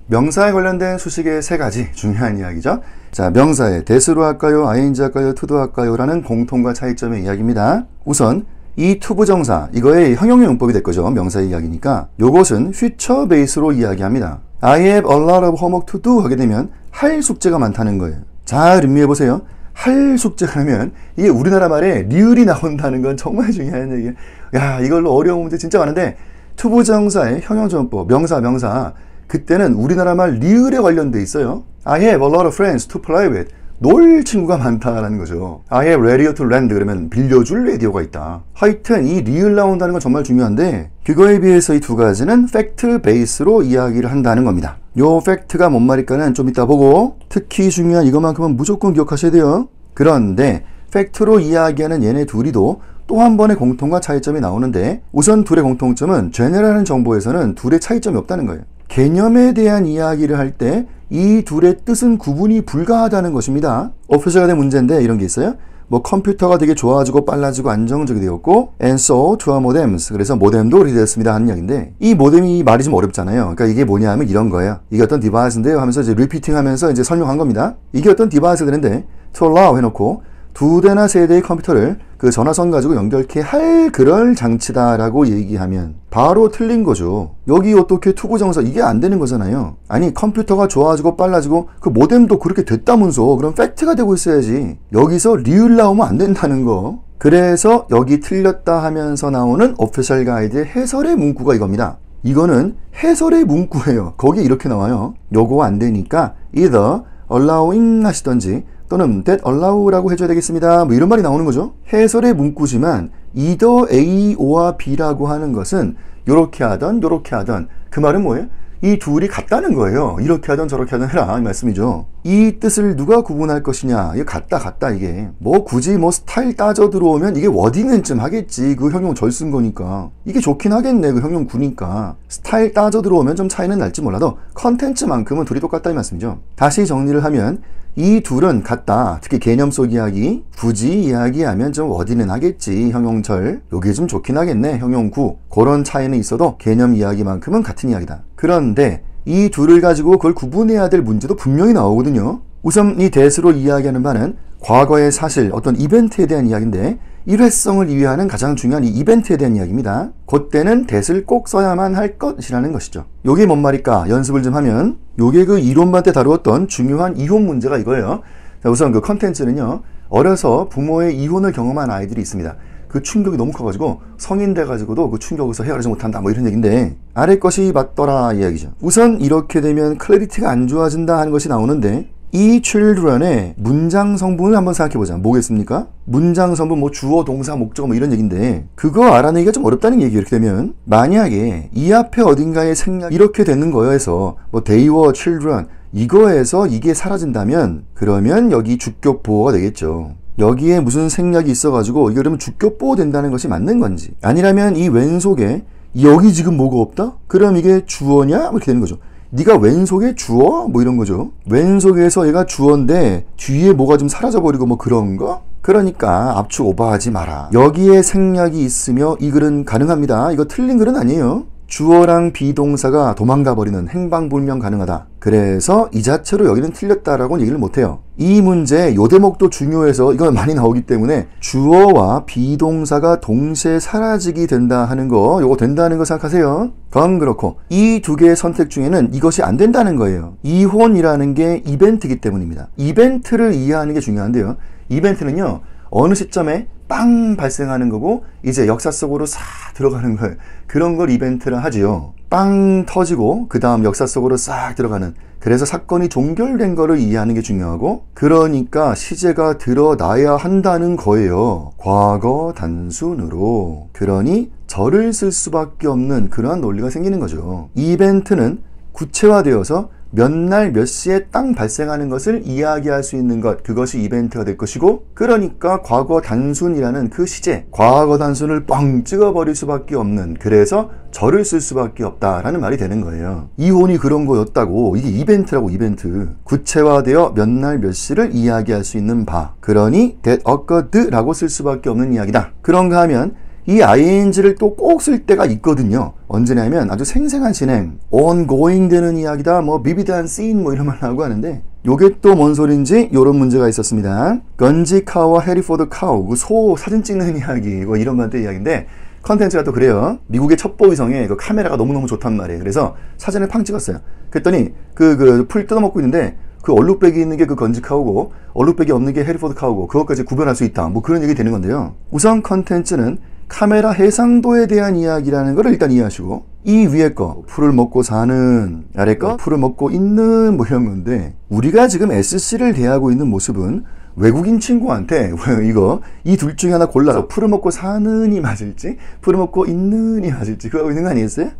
명사에 관련된 수식의 세 가지 중요한 이야기죠. 자, 명사에 that으로 할까요? ing 할까요? to도 할까요? 라는 공통과 차이점의 이야기입니다. 우선 이 투부정사, 이거의 형용의 용법이 될 거죠. 명사의 이야기니까. 요것은 future base로 이야기합니다. I have a lot of homework to do 하게 되면 할 숙제가 많다는 거예요. 잘 음미해 보세요. 할 숙제가 하면 이게 우리나라 말에 리을이 나온다는 건 정말 중요한 얘기예요. 야, 이걸로 어려운 문제 진짜 많은데 투부정사의 형용전법, 명사 그때는 우리나라 말 리을에 관련돼 있어요. I have a lot of friends to play with. 놀 친구가 많다라는 거죠. I have radio to lend 그러면 빌려줄 라디오가 있다. 하여튼 이 리을 나온다는 건 정말 중요한데 그거에 비해서 이 두 가지는 팩트 베이스로 이야기를 한다는 겁니다. 요 팩트가 뭔 말일까는 좀 이따 보고 특히 중요한 이것만큼은 무조건 기억하셔야 돼요. 그런데 팩트로 이야기하는 얘네 둘이도 또 한 번의 공통과 차이점이 나오는데 우선 둘의 공통점은 제너럴한 정보에서는 둘의 차이점이 없다는 거예요. 개념에 대한 이야기를 할 때 이 둘의 뜻은 구분이 불가하다는 것입니다. 오피셜가 된 문제인데 이런 게 있어요. 뭐 컴퓨터가 되게 좋아지고 빨라지고 안정적이 되었고 and so to our modems 그래서 모뎀도 그렇게 되었습니다 하는 이야기인데 이 모뎀이 말이 좀 어렵잖아요. 그러니까 이게 뭐냐면 이런 거예요. 이게 어떤 디바이스인데요 하면서 이제 리피팅 하면서 이제 설명한 겁니다. 이게 어떤 디바이스가 되는데 to allow 해놓고 두 대나 세 대의 컴퓨터를 그 전화선 가지고 연결케 할 그럴 장치다라고 얘기하면 바로 틀린 거죠. 여기 어떻게 투부정사 이게 안 되는 거잖아요. 아니 컴퓨터가 좋아지고 빨라지고 그 모뎀도 그렇게 됐다면서 그럼 팩트가 되고 있어야지. 여기서 리을 나오면 안 된다는 거. 그래서 여기 틀렸다 하면서 나오는 오피셜 가이드의 해설의 문구가 이겁니다. 이거는 해설의 문구예요. 거기 이렇게 나와요. 요거 안 되니까 either allowing 하시던지 또는 that allow라고 해줘야 되겠습니다. 뭐 이런 말이 나오는 거죠. 해설의 문구지만 either A와 B라고 하는 것은 요렇게 하던 그 말은 뭐예요? 이 둘이 같다는 거예요. 이렇게 하던 저렇게 하던 해라 이 말씀이죠. 이 뜻을 누가 구분할 것이냐. 이거 같다 이게. 뭐 굳이 뭐 스타일 따져 들어오면 이게 워딩은 좀 하겠지. 그 형용 절 쓴 거니까. 이게 좋긴 하겠네. 그 형용 구니까. 스타일 따져 들어오면 좀 차이는 날지 몰라도 컨텐츠만큼은 둘이 똑같다 이 말씀이죠. 다시 정리를 하면 이 둘은 같다. 특히 개념 속 이야기, 굳이 이야기하면 좀 어디는 하겠지. 형용절. 요게 좀 좋긴 하겠네. 형용구. 그런 차이는 있어도 개념 이야기만큼은 같은 이야기다. 그런데 이 둘을 가지고 그걸 구분해야 될 문제도 분명히 나오거든요. 우선 이 that으로 이야기하는 바는 과거의 사실, 어떤 이벤트에 대한 이야기인데 일회성을 이해하는 가장 중요한 이 이벤트에 대한 이야기입니다. 그때는 that을 꼭 써야만 할 것이라는 것이죠. 요게 뭔 말일까? 연습을 좀 하면 요게 그 이론반 때 다루었던 중요한 이혼 문제가 이거예요. 자, 우선 그 컨텐츠는요. 어려서 부모의 이혼을 경험한 아이들이 있습니다. 그 충격이 너무 커가지고 성인 돼가지고도 그 충격에서 헤어나지 못한다 뭐 이런 얘기인데 아래 것이 맞더라 이야기죠. 우선 이렇게 되면 클래리티가 안 좋아진다 하는 것이 나오는데 이 children의 문장 성분을 한번 생각해보자. 뭐겠습니까? 문장 성분, 뭐 주어, 동사, 목적어 뭐 이런 얘기인데 그거 알아내기가 좀 어렵다는 얘기예요. 이렇게 되면 만약에 이 앞에 어딘가에 생략 이렇게 되는 거여서 뭐 they were children 이거에서 이게 사라진다면 그러면 여기 주격 보호가 되겠죠. 여기에 무슨 생략이 있어가지고 이게 그러면 주격 보호 된다는 것이 맞는 건지 아니라면 이 왼속에 여기 지금 뭐가 없다? 그럼 이게 주어냐? 이렇게 되는 거죠. 네가 왼속에 주어? 뭐 이런 거죠. 왼속에서 얘가 주어인데 뒤에 뭐가 좀 사라져버리고 뭐 그런 거? 그러니까 압축 오버하지 마라. 여기에 생략이 있으며 이 글은 가능합니다. 이거 틀린 글은 아니에요. 주어랑 비동사가 도망가 버리는 행방불명 가능하다. 그래서 이 자체로 여기는 틀렸다라고는 얘기를 못해요. 이 문제 요 대목도 중요해서 이건 많이 나오기 때문에 주어와 비동사가 동시에 사라지게 된다 하는 거 요거 된다는 거 생각하세요. 그건 그렇고 이 두 개의 선택 중에는 이것이 안 된다는 거예요. 이혼이라는 게 이벤트이기 때문입니다. 이벤트를 이해하는 게 중요한데요. 이벤트는요. 어느 시점에 빵 발생하는 거고 이제 역사 속으로 싹 들어가는 거예요. 그런 걸 이벤트라 하지요. 빵 터지고 그 다음 역사 속으로 싹 들어가는 그래서 사건이 종결된 거를 이해하는 게 중요하고 그러니까 시제가 드러나야 한다는 거예요. 과거 단순으로. 그러니 절을 쓸 수밖에 없는 그러한 논리가 생기는 거죠. 이벤트는 구체화되어서 몇 날 몇 시에 땅 발생하는 것을 이야기할 수 있는 것 그것이 이벤트가 될 것이고 그러니까 과거 단순이라는 그 시제 과거 단순을 뻥 찍어버릴 수밖에 없는 그래서 절을 쓸 수밖에 없다라는 말이 되는 거예요. 이혼이 그런 거였다고 이게 이벤트라고 이벤트 구체화되어 몇 날 몇 시를 이야기할 수 있는 바 그러니 that occurred라고 쓸 수밖에 없는 이야기다. 그런가 하면 이 ing를 또 꼭 쓸 때가 있거든요. 언제냐면 아주 생생한 진행, ongoing 되는 이야기다, 뭐 vivid한 scene 뭐 이런 말 나오고 하는데 요게 또 뭔 소린지 요런 문제가 있었습니다. 건지 카우와 해리포드 카우, 그 소 사진 찍는 이야기, 뭐 이런 반대 이야기인데 컨텐츠가 또 그래요. 미국의 첩보위성에 그 카메라가 너무너무 좋단 말이에요. 그래서 사진을 팡 찍었어요. 그랬더니 풀 뜯어먹고 있는데 그 얼룩배기 있는 게 그 건지 카우고 얼룩배기 없는 게 해리포드 카우고 그것까지 구별할 수 있다. 뭐 그런 얘기 되는 건데요. 우선 컨텐츠는 카메라 해상도에 대한 이야기라는 걸 일단 이해하시고 이 위에 거 풀을 먹고 사는, 아래 거 풀을 먹고 있는 뭐 이런 건데 우리가 지금 SC를 대하고 있는 모습은 외국인 친구한테 이거 이 둘 중에 하나 골라서 풀을 먹고 사는이 맞을지 풀을 먹고 있는이 맞을지 그거 하고 있는 거 아니겠어요?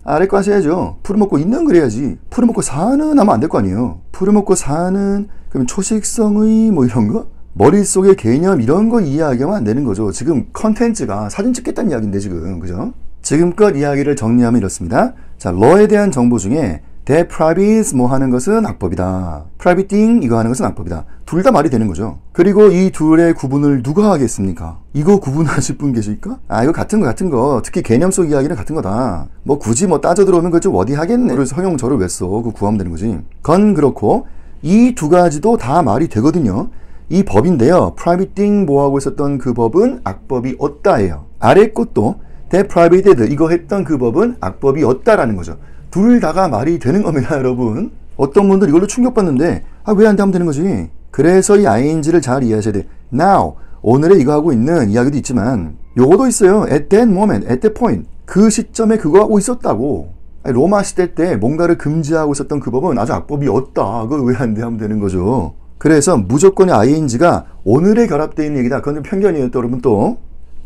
아래 거 하셔야죠. 풀을 먹고 있는 그래야지 풀을 먹고 사는 하면 안 될 거 아니에요. 풀을 먹고 사는 그러면 초식성의 뭐 이런 거? 머릿속의 개념 이런 거 이해하기만 안 되는 거죠. 지금 컨텐츠가 사진 찍겠다는 이야기인데 지금 그죠? 지금껏 이야기를 정리하면 이렇습니다. 자, law에 대한 정보 중에 that private 뭐 하는 것은 악법이다. privating 이거 하는 것은 악법이다. 둘 다 말이 되는 거죠. 그리고 이 둘의 구분을 누가 하겠습니까? 이거 구분하실 분 계실까? 아, 이거 같은 거. 특히 개념 속 이야기는 같은 거다. 뭐 굳이 뭐 따져 들어오면 그거 좀 어디 하겠네. 그래서 성형절을 왜 써? 그거 구하면 되는 거지. 건 그렇고 이 두 가지도 다 말이 되거든요. 이 법인데요. privating 뭐 하고 있었던 그 법은 악법이 없다예요. 아래 것도 that privated 이거 했던 그 법은 악법이 없다라는 거죠. 둘 다가 말이 되는 겁니다, 여러분. 어떤 분들 이걸로 충격받는데 왜 안 돼 하면 되는 거지. 그래서 이 ing를 잘 이해하셔야 돼. now 오늘에 이거 하고 있는 이야기도 있지만 요거도 있어요. at that moment, at that point 그 시점에 그거 하고 있었다고. 로마 시대 때 뭔가를 금지하고 있었던 그 법은 아주 악법이 없다. 그거 왜 안 돼 하면 되는 거죠. 그래서 무조건의 ing가 오늘에 결합되어 있는 얘기다. 그건 편견이에요, 또 여러분. 또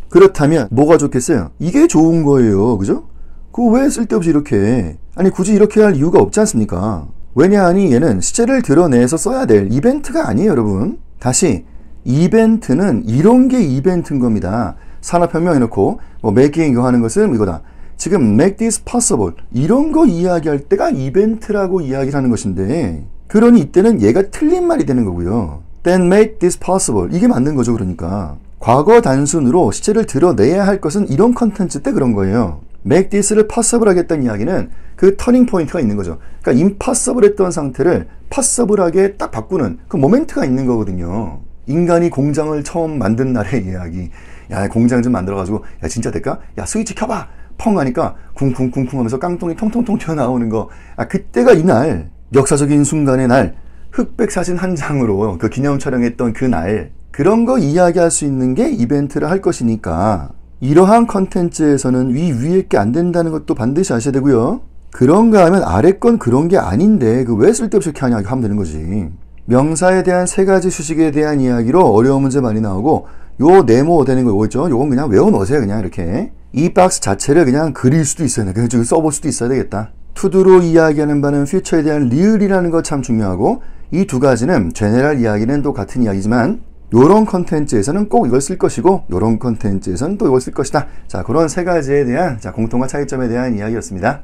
그렇다면 뭐가 좋겠어요? 이게 좋은 거예요, 그죠? 그거 왜 쓸데없이 이렇게 아니 굳이 이렇게 할 이유가 없지 않습니까? 왜냐하니 얘는 시제를 드러내서 써야 될 이벤트가 아니에요, 여러분. 다시 이벤트는 이런 게 이벤트인 겁니다. 산업혁명 해놓고 뭐 making 이거 하는 것은 이거다. 지금 make this possible 이런 거 이야기할 때가 이벤트라고 이야기를 하는 것인데 그러니 이때는 얘가 틀린 말이 되는 거고요. Then make this possible 이게 맞는 거죠. 그러니까 과거 단순으로 시제를 드러내야 할 것은 이런 컨텐츠 때 그런 거예요. make this를 possible 하겠다는 이야기는 그 터닝 포인트가 있는 거죠. 그러니까 impossible 했던 상태를 possible하게 딱 바꾸는 그 모멘트가 있는 거거든요. 인간이 공장을 처음 만든 날의 이야기. 야, 공장 좀 만들어가지고 야 진짜 될까? 야 스위치 켜봐! 펑 하니까 쿵쿵쿵쿵 하면서 깡통이 통통통 튀어나오는 거. 그때가 이날 역사적인 순간의 날 흑백 사진 한 장으로 그 기념 촬영했던 그 날 그런 거 이야기할 수 있는 게 이벤트를 할 것이니까 이러한 컨텐츠에서는 위에 게 안 된다는 것도 반드시 아셔야 되고요. 그런가 하면 아래 건 그런 게 아닌데 그 왜 쓸데없이 이렇게 하냐 하면 되는 거지. 명사에 대한 세 가지 수식에 대한 이야기로 어려운 문제 많이 나오고 요 네모 되는 거 있죠. 요건 그냥 외워놓으세요. 그냥 이렇게 이 박스 자체를 그냥 그릴 수도 있어요. 그냥 써볼 수도 있어야 되겠다. 투두로 이야기하는 바는 퓨처에 대한 리을이라는 거 참 중요하고 이 두 가지는 제네럴 이야기는 또 같은 이야기지만 요런 컨텐츠에서는 꼭 이걸 쓸 것이고 요런 컨텐츠에서는 또 이걸 쓸 것이다. 자, 그런 세 가지에 대한 공통과 차이점에 대한 이야기였습니다.